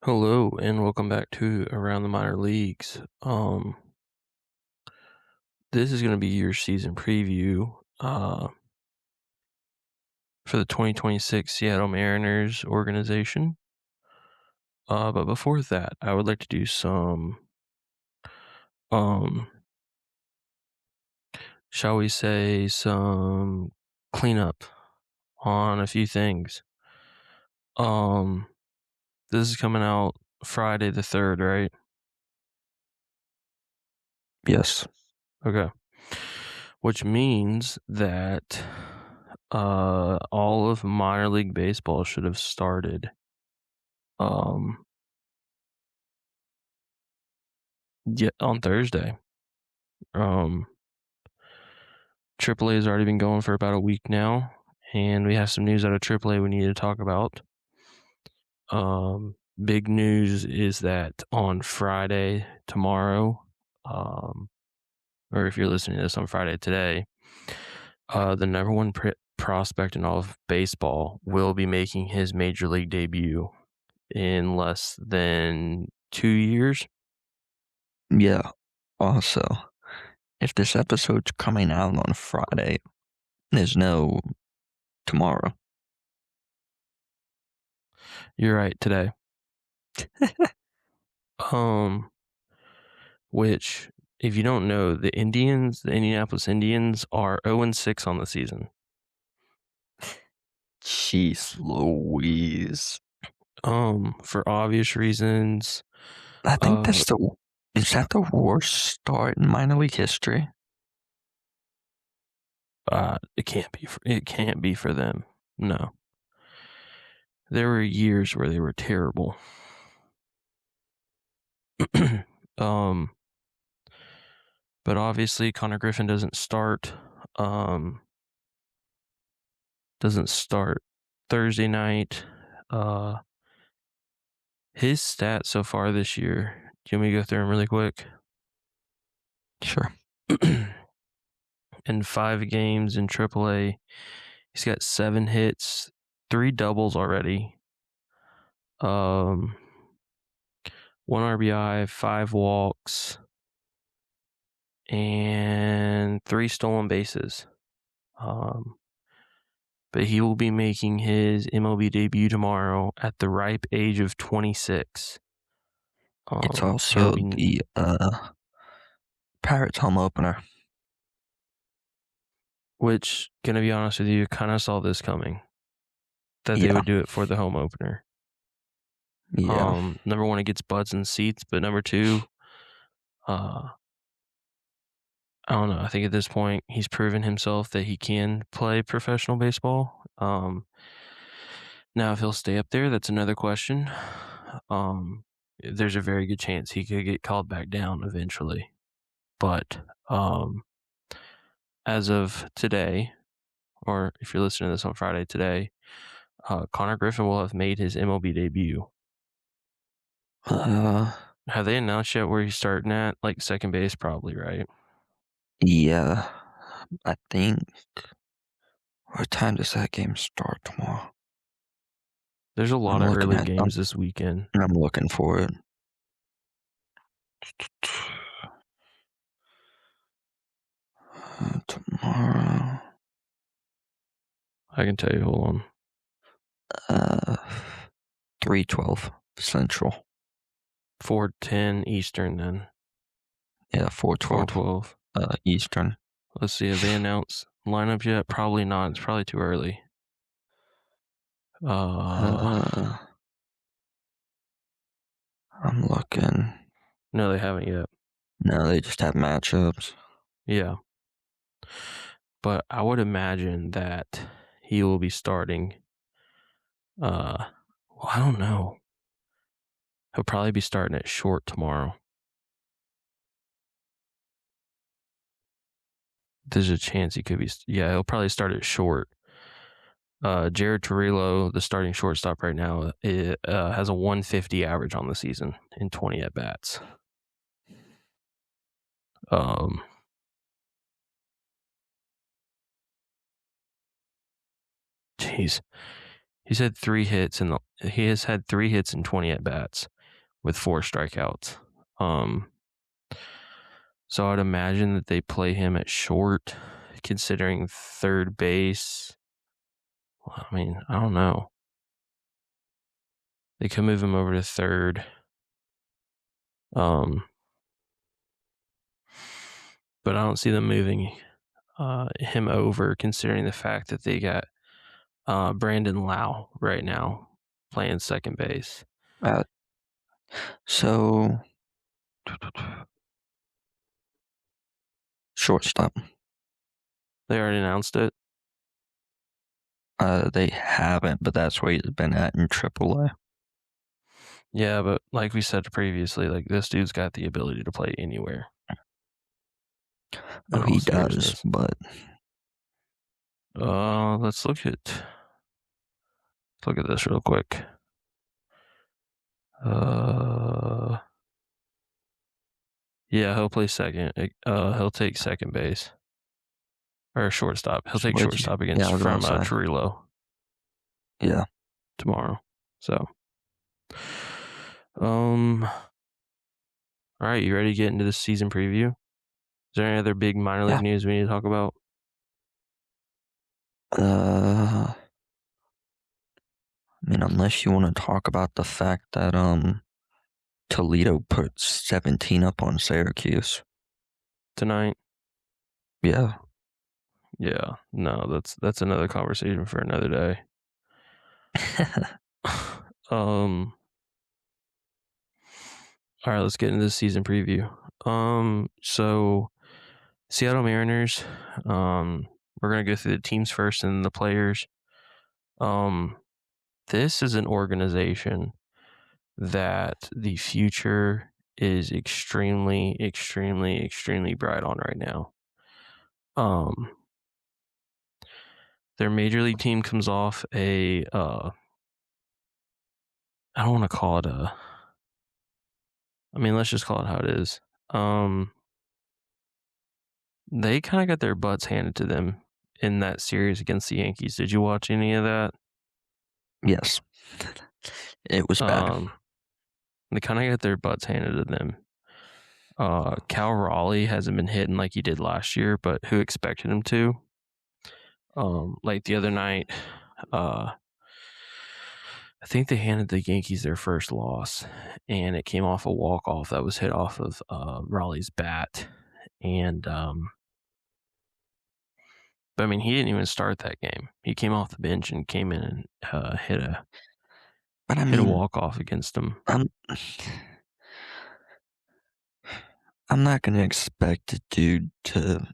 Hello and welcome back to Around the Minor Leagues. This is going to be your season preview for the 2026 Seattle Mariners organization. But before that, I would like to do some, shall we say, some cleanup on a few things. This is coming out Friday the 3rd, right? Yes. Okay. Which means that all of minor league baseball should have started on Thursday. AAA has already been going for about a week now, and we have some news out of AAA we need to talk about. Big news is that on Friday, tomorrow, or if you're listening to this on Friday today, the number one prospect in all of baseball will be making his major league debut in less than 2 years. Yeah. Also, if this episode's coming out on Friday, there's no tomorrow. You're right, today. Which, if you don't know, the Indianapolis Indians are 0-6 on the season. Jeez Louise. For obvious reasons. I think is that the worst start in minor league history? It can't be for them. No. There were years where they were terrible. But obviously Connor Griffin doesn't start Thursday night. His stats so far this year, do you want me to go through them really quick? Sure. In 5 games in AAA, he's got 7 hits, 3 doubles already. 1 RBI, 5 walks, and 3 stolen bases. But he will be making his MLB debut tomorrow at the ripe age of 26. It's also the Pirates home opener. Which, gonna be honest with you, kind of saw this coming. That they would do it for the home opener. Yeah. Number one, it gets butts in seats, but number two, I don't know. I think at this point he's proven himself that he can play professional baseball. Now if he'll stay up there, that's another question. There's a very good chance he could get called back down eventually. But as of today, or if you're listening to this on Friday today, Connor Griffin will have made his MLB debut. Have they announced yet where he's starting at? Like second base, probably, right? Yeah. I think. What time does that game start tomorrow? There's a lot of early games this weekend. I'm looking for it. Tomorrow. I can tell you. Hold on. 3:12 Central. 4:10 Eastern then. Yeah, 4:12. Eastern. Let's see. Have they announced lineup yet? Probably not. It's probably too early. I'm looking. No, they haven't yet. No, they just have matchups. Yeah. But I would imagine that he will be starting. Well, I don't know. He'll probably be starting at short tomorrow. There's a chance he could be. Yeah, he'll probably start at short. Jared Torrillo, the starting shortstop right now, has a 150 average on the season in 20 at bats. Jeez, he has had 3 hits and 20 at bats with 4 strikeouts. So I'd imagine that they play him at short, considering third base. Well, I mean, I don't know. They could move him over to third. But I don't see them moving him over, considering the fact that they got Brandon Lau right now playing second base. Uh, so shortstop. They already announced it. They haven't, but that's where he's been at in AAA. Yeah, but like we said previously, like this dude's got the ability to play anywhere. Oh, In all he does, seriousness. but Let's look at this real quick. Yeah, he'll play second. He'll take second base or shortstop. He'll take would you? shortstop Yeah, against I was from about to say. Trujillo Yeah. tomorrow. So, all right, you ready to get into the season preview? Is there any other big minor league Yeah. news we need to talk about? I mean, unless you want to talk about the fact that Toledo put 17 up on Syracuse. Tonight? Yeah. Yeah, no, that's another conversation for another day. All right, let's get into the season preview. So Seattle Mariners. We're gonna go through the teams first and the players. This is an organization that the future is extremely, extremely, extremely bright on right now. Their major league team comes off a I don't want to call it a. I mean, let's just call it how it is. They kind of got their butts handed to them in that series against the Yankees. Did you watch any of that? Yes. It was bad. They kind of got their butts handed to them. Cal Raleigh hasn't been hitting like he did last year, but who expected him to? Like the other night, I think they handed the Yankees their first loss, and it came off a walk-off that was hit off of Raleigh's bat. And, but I mean, he didn't even start that game. He came off the bench and came in and hit a walk-off against them. I'm not going to expect a dude to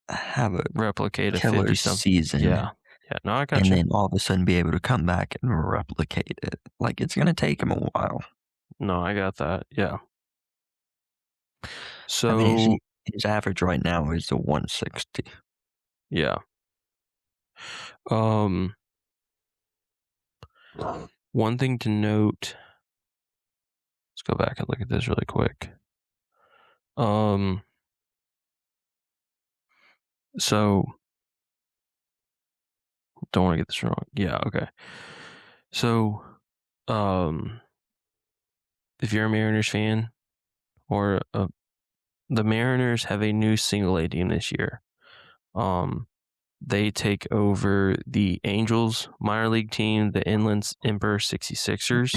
have a replicate a killer 50-something season. Yeah. No, I got and you. then all of a sudden be able to come back and replicate it. Like, it's going to take him a while. No, I got that. Yeah. So, I mean, his average right now is a 160. Yeah. One thing to note. Let's go back and look at this really quick. So don't want to get this wrong. Yeah, okay. So, if you're a Mariners fan, or the Mariners have a new single A team this year. They take over the Angels minor league team, the Inland Emperor 66ers.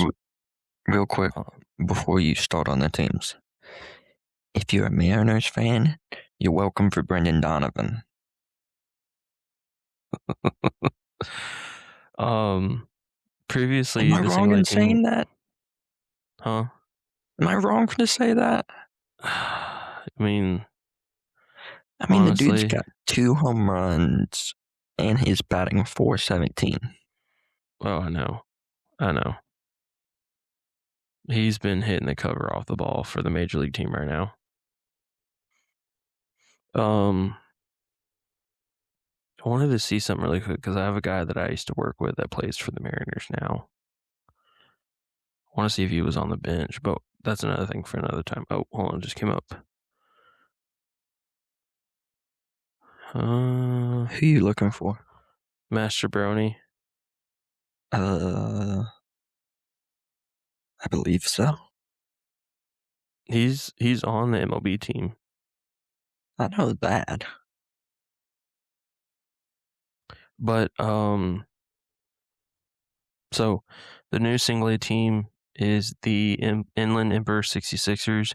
Real quick, before you start on the teams, if you're a Mariners fan, you're welcome for Brendan Donovan. Previously, am I the wrong single A in team, saying that? huh? Am I wrong to say that? I mean, the dude's honestly, got 2 home runs and he's batting .417. Oh, I know. He's been hitting the cover off the ball for the major league team right now. I wanted to see something really quick because I have a guy that I used to work with that plays for the Mariners now. I want to see if he was on the bench, but that's another thing for another time. Oh, hold on, it just came up. Who are you looking for? Master Brony. I believe so. He's on the MLB team. I know that. But so the new single A team is the Inland Emperor 66ers.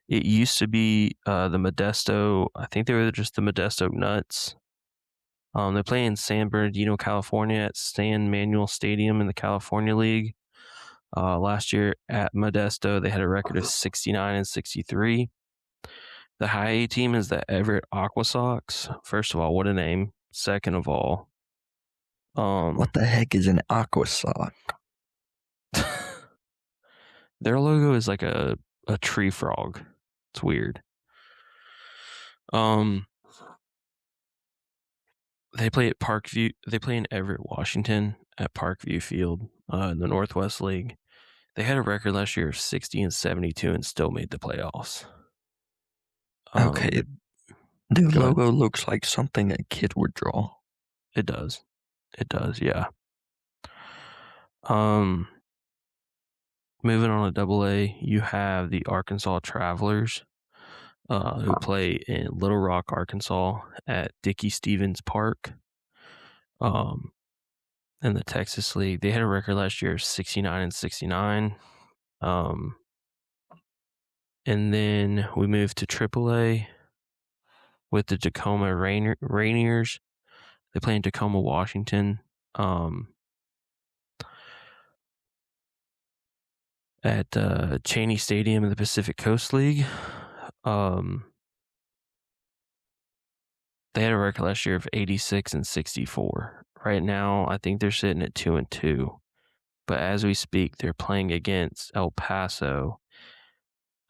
It used to be the Modesto. I think they were just the Modesto Nuts. They play in San Bernardino, California at San Manuel Stadium in the California League. Last year at Modesto, they had a record of 69-63. The high A team is the Everett Aqua Sox. First of all, what a name. Second of all, What the heck is an aqua sock? their logo is like a tree frog. It's weird. They play at Parkview. They play in Everett, Washington at Parkview Field in the Northwest League. They had a record last year of 60-72 and still made the playoffs. Okay, their Go ahead. logo looks like something a kid would draw. It does. It does, yeah. Moving on to Double A, you have the Arkansas Travelers, who play in Little Rock, Arkansas at Dickey Stevens Park. In the Texas League, they had a record last year of 69-69. And then we moved to AAA with the Tacoma Rainiers. They play in Tacoma, Washington. At Cheney Stadium in the Pacific Coast League. They had a record last year of 86-64. Right now, I think they're sitting at 2-2. But as we speak, they're playing against El Paso.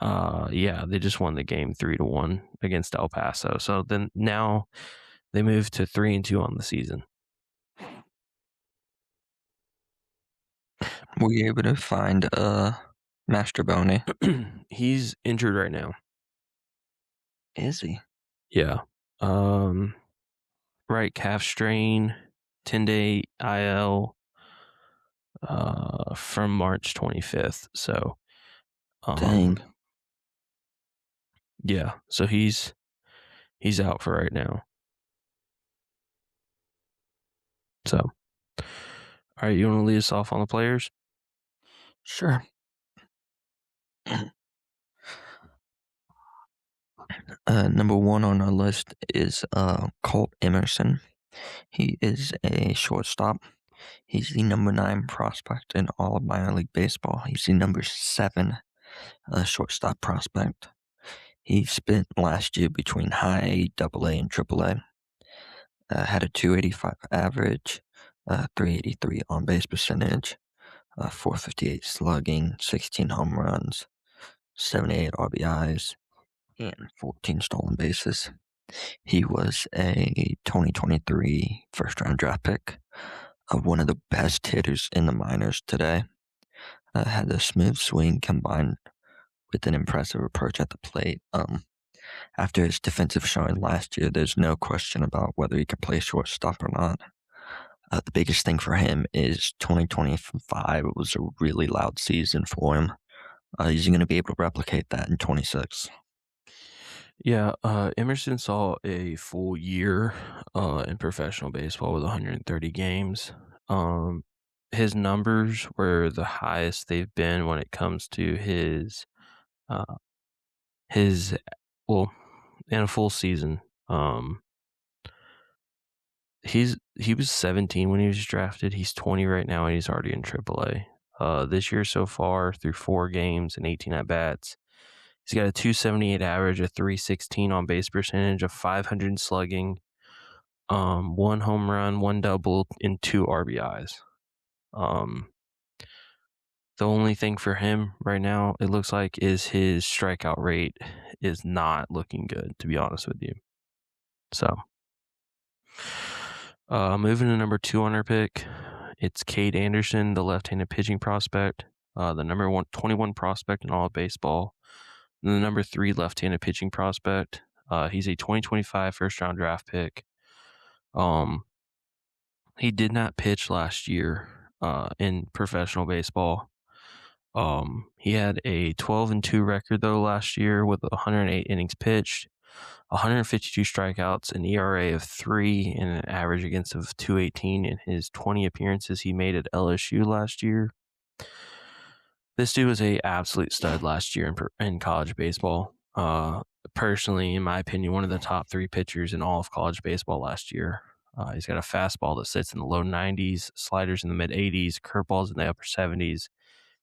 They just won the game 3-1 against El Paso. So then now they move to 3-2 on the season. Were you able to find Mastrobone? He's injured right now. Is he? Yeah. Right calf strain, 10-day IL from March 25th. So Dang. yeah, so he's out for right now. So all right, you want to lead us off on the players? Sure. Number one on our list is Colt Emerson. He is a shortstop. He's the number 9 prospect in all of minor league baseball. He's the number 7 shortstop prospect. He spent last year between high A, double A, and triple A. Had a 285 average, 383 on base percentage, 458 slugging, 16 home runs, 78 RBIs, and 14 stolen bases. He was a 2023 first round draft pick, one of the best hitters in the minors today. Had a smooth swing combined with an impressive approach at the plate. After his defensive showing last year, there's no question about whether he can play shortstop or not. The biggest thing for him is 2025 was a really loud season for him. He's going to be able to replicate that in 26. Yeah, Emerson saw a full year in professional baseball with 130 games. His numbers were the highest they've been when it comes to his in a full season. He was 17 when he was drafted. He's 20 right now, and he's already in AAA. This year so far, through 4 games and 18 at bats, he's got a 278 average, a 316 on base percentage, a 500 slugging, 1 home run, 1 double, and 2 RBIs. The only thing for him right now, it looks like, is his strikeout rate is not looking good, to be honest with you. So, moving to number 2 on our pick, it's Cade Anderson, the left-handed pitching prospect, the number 21 prospect in all of baseball, and the number 3 left-handed pitching prospect. He's a 2025 first-round draft pick. He did not pitch last year. in professional baseball. He had a 12-2 record though last year with 108 innings pitched, 152 strikeouts, an ERA of 3, and an average against of 218 in his 20 appearances he made at LSU last year. This dude was a absolute stud last year in college baseball. Personally, in my opinion, one of the top 3 pitchers in all of college baseball last year. He's got a fastball that sits in the low 90s, sliders in the mid 80s, curveballs in the upper 70s,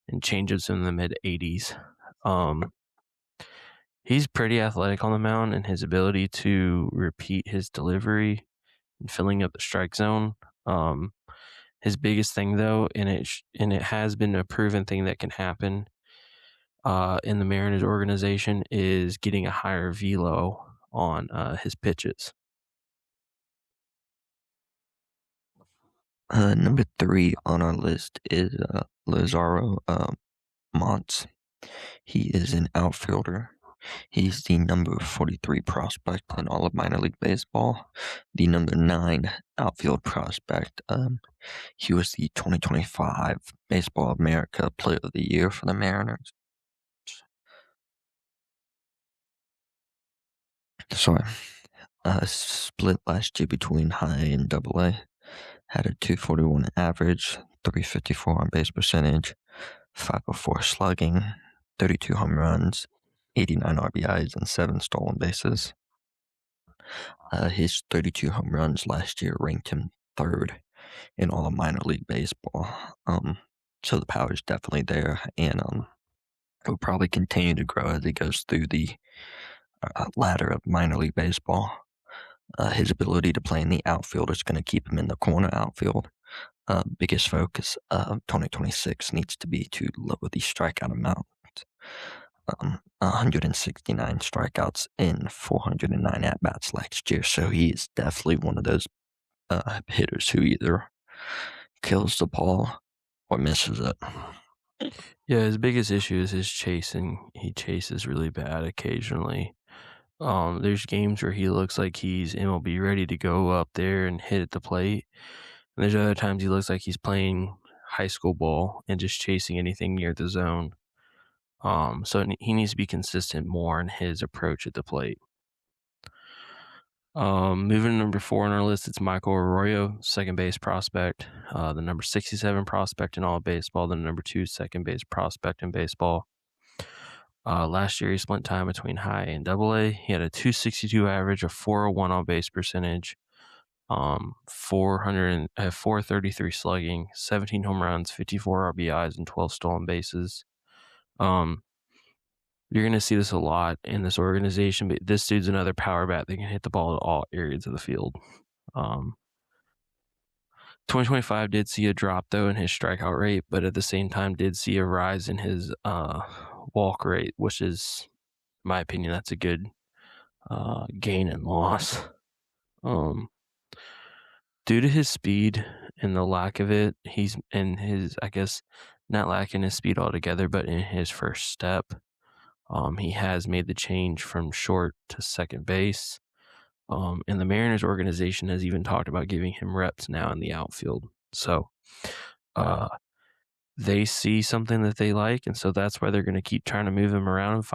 and changeups in the mid 80s. He's pretty athletic on the mound, and his ability to repeat his delivery and filling up the strike zone. His biggest thing, though, and it has been a proven thing that can happen in the Mariners organization, is getting a higher velo on his pitches. Number 3 on our list is Lazaro Monts. He is an outfielder. He's the number 43 prospect in all of minor league baseball, the number 9 outfield prospect. He was the 2025 Baseball America Player of the Year for the Mariners. Sorry. Split last year between high A and double A. Had a 241 average, 354 on base percentage, 504 slugging, 32 home runs, 89 RBIs, and 7 stolen bases. His 32 home runs last year ranked him 3rd in all of minor league baseball. So the power is definitely there, and it will probably continue to grow as he goes through the ladder of minor league baseball. His ability to play in the outfield is going to keep him in the corner outfield. Biggest focus of 2026 needs to be to lower the strikeout amount. 169 strikeouts in 409 at-bats last year, so he is definitely one of those hitters who either kills the ball or misses it. Yeah, his biggest issue is his chasing. He chases really bad occasionally. There's games where he looks like he's MLB ready to go up there and hit at the plate. And there's other times he looks like he's playing high school ball and just chasing anything near the zone. So he needs to be consistent more in his approach at the plate. Moving to number 4 on our list, it's Michael Arroyo, second base prospect, the number 67 prospect in all of baseball, the number 2 second base prospect in baseball. Last year, he split time between high and double A. He had a 262 average, a 401 on base percentage, 433 slugging, 17 home runs, 54 RBIs, and 12 stolen bases. You're going to see this a lot in this organization, but this dude's another power bat that can hit the ball at all areas of the field. 2025 did see a drop, though, in his strikeout rate, but at the same time did see a rise in his walk rate, which is, in my opinion, that's a good gain and loss. Due to his speed and the lack of it, he's in his, I guess, not lacking his speed altogether, but in his first step, he has made the change from short to second base. And the Mariners organization has even talked about giving him reps now in the outfield. So they see something that they like, and so that's why they're going to keep trying to move him around and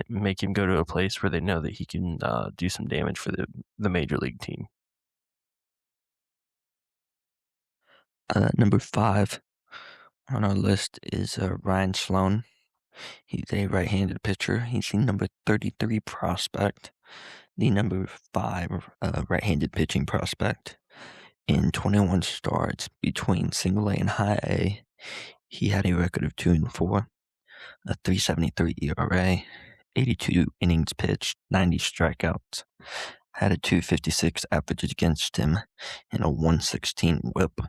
make him go to a place where they know that he can do some damage for the major league team. Number 5 on our list is Ryan Sloan. He's a right-handed pitcher. He's the number 33 prospect, the number 5 right-handed pitching prospect. In 21 starts between single A and high A, he had a record of 2-4, a 3.73 ERA, 82 innings pitched, 90 strikeouts, had a 2.56 average against him, and a 1.16 WHIP.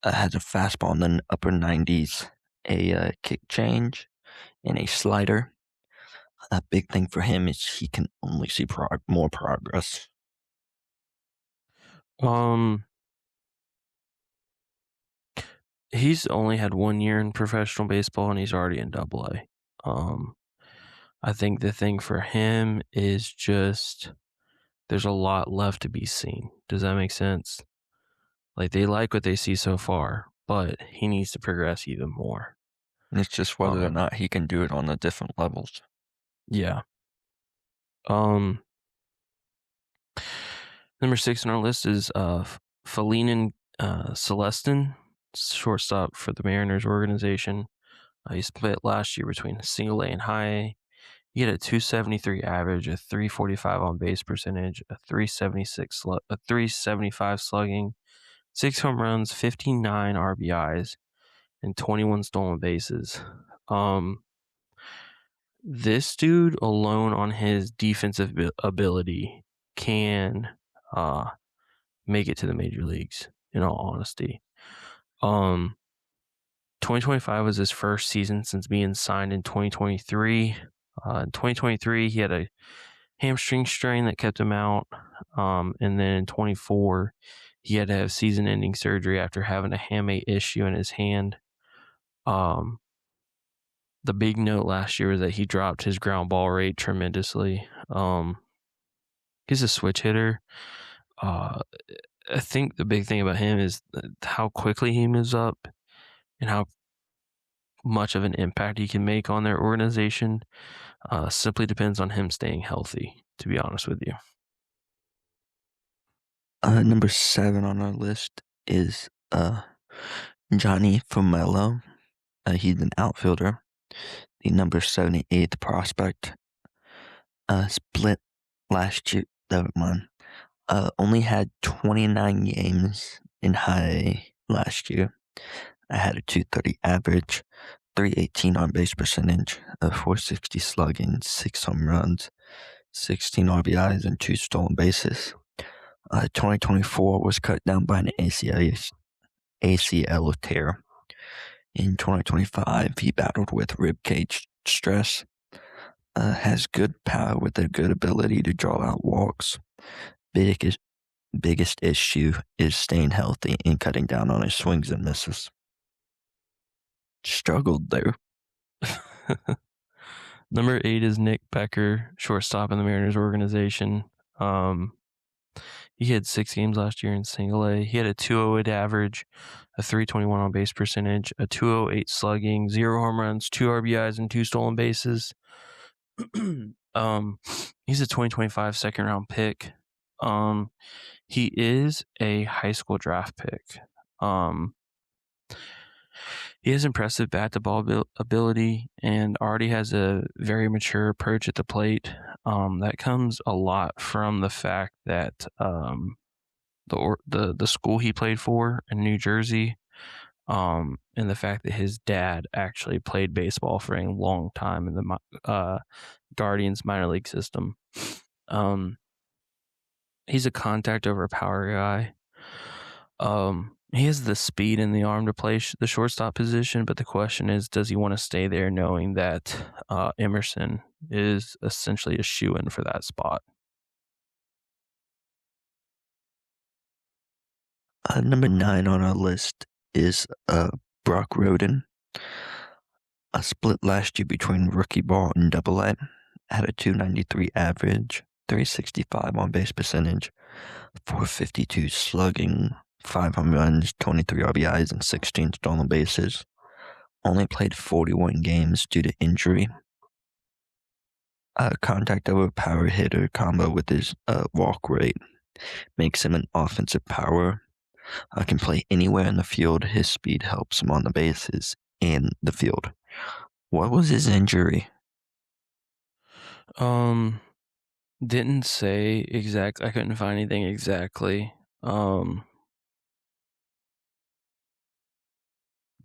Has a fastball in the upper 90s, a kick change, and a slider. A big thing for him is he can only see more progress. He's only had 1 year in professional baseball, and he's already in double A. I think the thing for him is just there's a lot left to be seen. Does that make sense? Like, they like what they see so far, but he needs to progress even more. And it's just whether or Um, not he can do it on the different levels. yeah. Um, Number 6 on our list is Felinin Celestin, shortstop for the Mariners organization. He split last year between single A and high A. He had a 273 average, a 345 on base percentage, a 375 slugging, 6 home runs, 59 RBIs, and 21 stolen bases. This dude alone on his defensive ability can make it to the major leagues, in all honesty. 2025 was his first season since being signed in 2023. In 2023, he had a hamstring strain that kept him out. And then in 24, he had to have season-ending surgery after having a hamate issue in his hand. The big note last year was that he dropped his ground ball rate tremendously. He's a switch hitter. I think the big thing about him is how quickly he moves up and how much of an impact he can make on their organization. Simply depends on him staying healthy, to be honest with you. Number 7 on our list is Johnny Fumello. He's an outfielder, the number 78th prospect. Split last year. Never mind. Only had 29 games in high A last year. I had a 230 average, 318 on base percentage, a 460 slugging, 6 home runs, 16 RBIs, and 2 stolen bases. 2024 was cut down by an ACL tear. In 2025, he battled with rib cage stress. Has good power with a good ability to draw out walks. Biggest issue is staying healthy and cutting down on his swings and misses. Struggled there. Number 8 is Nick Becker, shortstop in the Mariners organization. He had 6 games last year in single A. He had a 208 average, a 321 on base percentage, a 208 slugging, 0 home runs, 2 RBIs, and 2 stolen bases. He's a 2025 second round pick. He is a high school draft pick. He has impressive bat to ball ability and already has a very mature approach at the plate. That comes a lot from the fact that the school he played for in New Jersey, and the fact that his dad actually played baseball for a long time in the Guardians minor league system. He's a contact over power guy. He has the speed and the arm to play the shortstop position, but the question is, does he want to stay there knowing that Emerson is essentially a shoo-in for that spot? Number 9 on our list is Brock Roden. A split last year between rookie ball and double A. Had a 293 average, 365 on base percentage, 452 slugging, 5 home runs, 23 RBIs, and 16 stolen bases. Only played 41 games due to injury. Contact over power hitter combo with his walk rate makes him an offensive power. Can play anywhere in the field. His speed helps him on the bases and the field. What was his injury? Didn't say exact. I couldn't find anything exactly.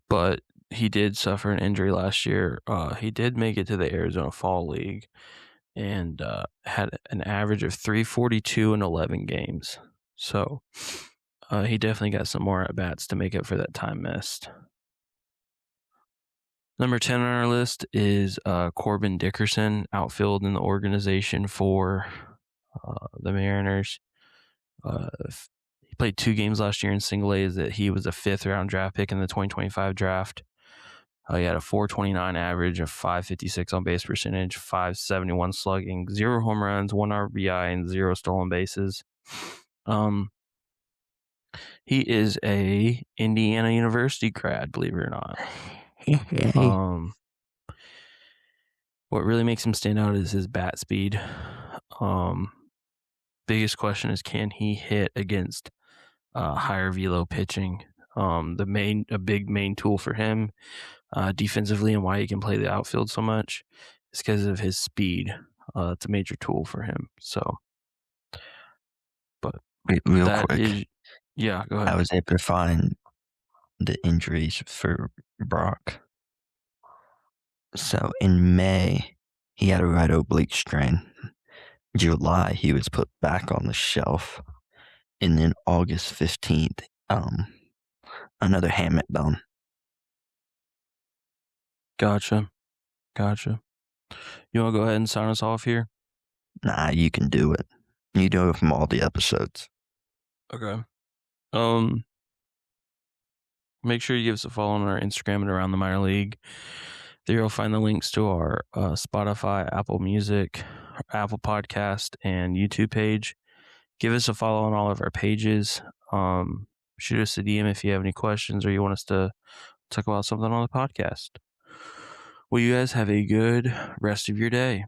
But he did suffer an injury last year. He did make it to the Arizona Fall League and had an average of 342 in 11 games. So he definitely got some more at bats to make up for that time missed. Number 10 on our list is Corbin Dickerson, outfield in the organization for the Mariners. He played 2 games last year in single A. That he was a 5th round draft pick in the 2025 draft. He had a 429 average, a 556 on base percentage, 571 slugging, 0 home runs, 1 RBI, and 0 stolen bases. He is a Indiana University grad, believe it or not. Hey. Um, what really makes him stand out is his bat speed. Um, biggest question is, can he hit against higher velo pitching? A big main tool for him defensively, and why he can play the outfield so much is because of his speed. It's a major tool for him. So, but Wait, real that quick, is, yeah. Go I ahead. was able to find the injuries for Brock. So in May, he had a right oblique strain. July, he was put back on the shelf. And then August 15th, another hammock bone. Gotcha. You want to go ahead and sign us off here? Nah, you can do it. You do it from all the episodes. Okay. Um, make sure you give us a follow on our Instagram and Around the Minor League. There you'll find the links to our Spotify, Apple Music, Apple Podcast, and YouTube page. Give us a follow on all of our pages. Shoot us a DM if you have any questions or you want us to talk about something on the podcast. Well, you guys have a good rest of your day.